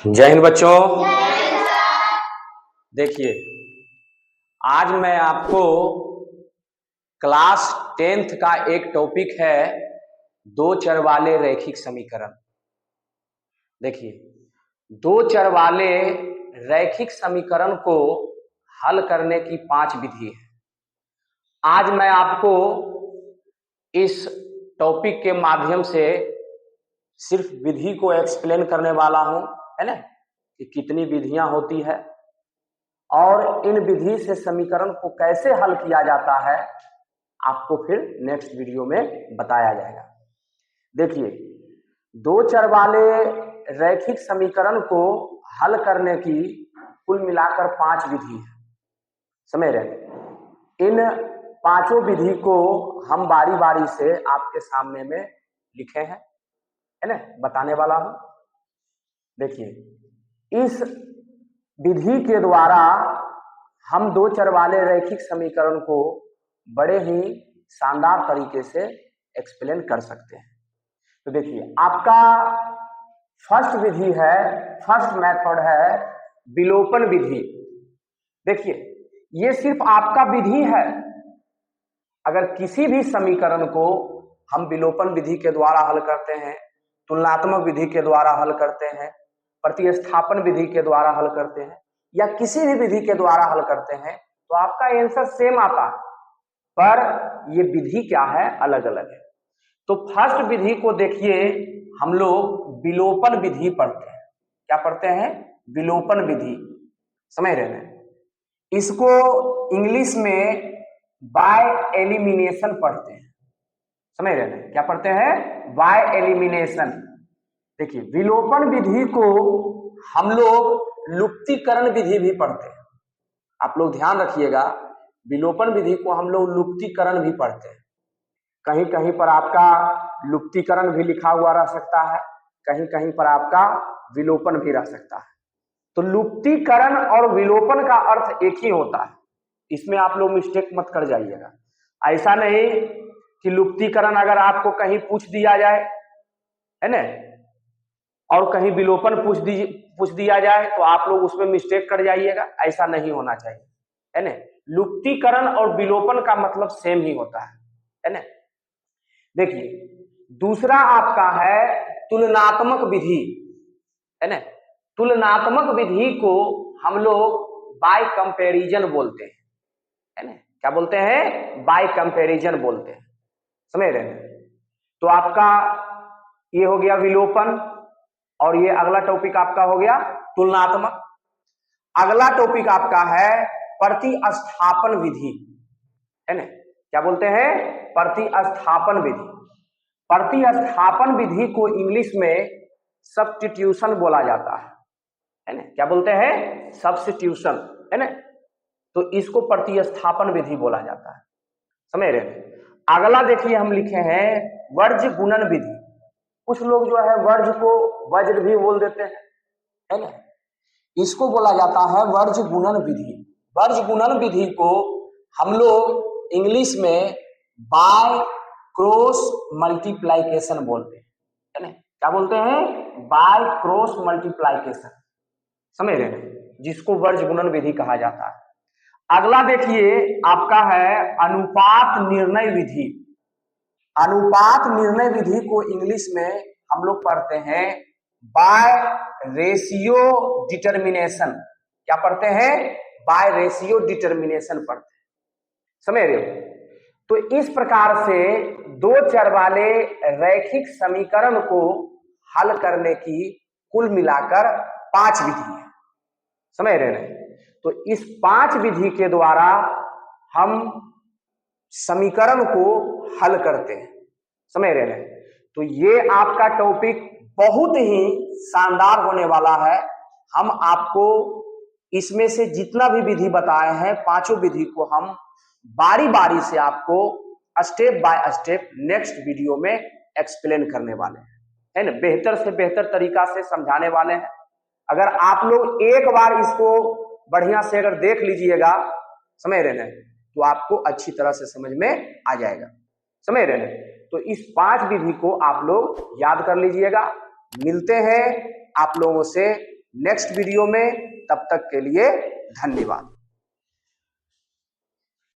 जय हिंद बच्चों। देखिए, आज मैं आपको क्लास 10th का एक टॉपिक है, दो चर वाले रैखिक समीकरण। देखिए, दो चर वाले रैखिक समीकरण को हल करने की 5 विधि है। आज मैं आपको इस टॉपिक के माध्यम से सिर्फ विधि को एक्सप्लेन करने वाला हूं, है ना, कि कितनी विधियां होती है और इन विधि से समीकरण को कैसे हल किया जाता है, आपको फिर नेक्स्ट वीडियो में बताया जाएगा। देखिए, दो चर वाले रैखिक समीकरण को हल करने की कुल मिलाकर 5 विधि है, समझ रहे। इन पांचों विधि को हम बारी बारी से आपके सामने में लिखे हैं, है ना, बताने वाला हूं। देखिए, इस विधि के द्वारा हम दो चर वाले रैखिक समीकरण को बड़े ही शानदार तरीके से एक्सप्लेन कर सकते हैं। तो देखिए, आपका फर्स्ट विधि है, फर्स्ट मेथड है विलोपन विधि। देखिए, ये सिर्फ आपका विधि है। अगर किसी भी समीकरण को हम विलोपन विधि के द्वारा हल करते हैं, तुलनात्मक विधि के द्वारा हल करते हैं, प्रतिस्थापन विधि के द्वारा हल करते हैं, या किसी भी विधि के द्वारा हल करते हैं, तो आपका आंसर सेम आता है, पर ये विधि क्या है, अलग अलग है। तो फर्स्ट विधि को देखिए, हम लोग विलोपन विधि पढ़ते हैं। क्या पढ़ते हैं? विलोपन विधि, समझ रहे हैं। इसको इंग्लिश में बाय एलिमिनेशन पढ़ते हैं, समझ रहे हैं। क्या पढ़ते हैं? By elimination. देखिए, विलोपन विधि को हम लोग लुप्तीकरण विधि भी पढ़ते हैं। आप लोग ध्यान रखिएगा, विलोपन विधि को हम लोग लुप्तीकरण भी पढ़ते हैं। कहीं कहीं पर आपका लुप्तीकरण भी लिखा हुआ रह सकता है, कहीं कहीं पर आपका विलोपन भी रह सकता है। तो लुप्तीकरण और विलोपन का अर्थ एक ही होता है, इसमें आप लोग मिस्टेक मत कर जाइएगा। ऐसा नहीं कि लुप्तीकरण अगर आपको कहीं पूछ दिया जाए, है ना, और कहीं विलोपन पूछ दिया जाए तो आप लोग उसमें मिस्टेक कर जाइएगा। ऐसा नहीं होना चाहिए, है ना। लुप्तीकरण और विलोपन का मतलब सेम ही होता है ना। देखिए, दूसरा आपका है तुलनात्मक विधि, है ना। तुलनात्मक विधि को हम लोग बाय कंपैरिजन बोलते हैं, है ना। क्या बोलते हैं? बाय कंपैरिजन बोलते हैं, समझ रहे हैं। तो आपका ये हो गया विलोपन, और ये अगला टॉपिक आपका हो गया तुलनात्मक। अगला टॉपिक आपका है प्रतिस्थापन विधि, है ना। क्या बोलते हैं? प्रतिस्थापन विधि। प्रतिस्थापन विधि को इंग्लिश में सब्स्टिट्यूशन बोला जाता है ना। क्या बोलते हैं? सब्स्टिट्यूशन, है ना। तो इसको प्रतिस्थापन विधि बोला जाता है, समझ रहे हैं। अगला देखिए, हम लिखे हैं वर्ज्य गुणन विधि। कुछ लोग जो है वर्ज्य को वज्र भी बोल देते हैं, है ना। इसको बोला जाता है वर्ज्य गुणन विधि। वर्ज्य गुणन विधि को हम लोग इंग्लिश में बाय क्रॉस मल्टीप्लाइकेशन बोलते हैं, है ना। क्या बोलते हैं? बाय क्रॉस मल्टीप्लाइकेशन, समझ रहे हैं, जिसको वर्ज्य गुणन विधि कहा जाता है। अगला देखिए, आपका है अनुपात निर्णय विधि। अनुपात निर्णय विधि को इंग्लिश में हम लोग पढ़ते हैं बाय रेशियो डिटर्मिनेशन। क्या पढ़ते हैं? बाय रेशियो डिटर्मिनेशन पढ़ते हैं, समझ रहे हो। तो इस प्रकार से दो चर वाले रैखिक समीकरण को हल करने की कुल मिलाकर 5 विधि है, समझ रहे हैं। तो इस 5 विधि के द्वारा हम समीकरण को हल करते हैं, समझ रहे हैं। तो ये आपका टॉपिक बहुत ही शानदार होने वाला है। हम आपको इसमें से जितना भी विधि बताए हैं, पांचों विधि को हम बारी बारी से आपको step by step next video में एक्सप्लेन करने वाले हैं, है ना। बेहतर से बेहतर तरीका से समझाने वाले हैं। अगर आप लोग एक बार इसको बढ़िया से अगर देख लीजिएगा, समझ रहे हैं, तो आपको अच्छी तरह से समझ में आ जाएगा, समझ रहे हैं। तो इस 5 विधि को आप लोग याद कर लीजिएगा। मिलते हैं आप लोगों से नेक्स्ट वीडियो में। तब तक के लिए धन्यवाद।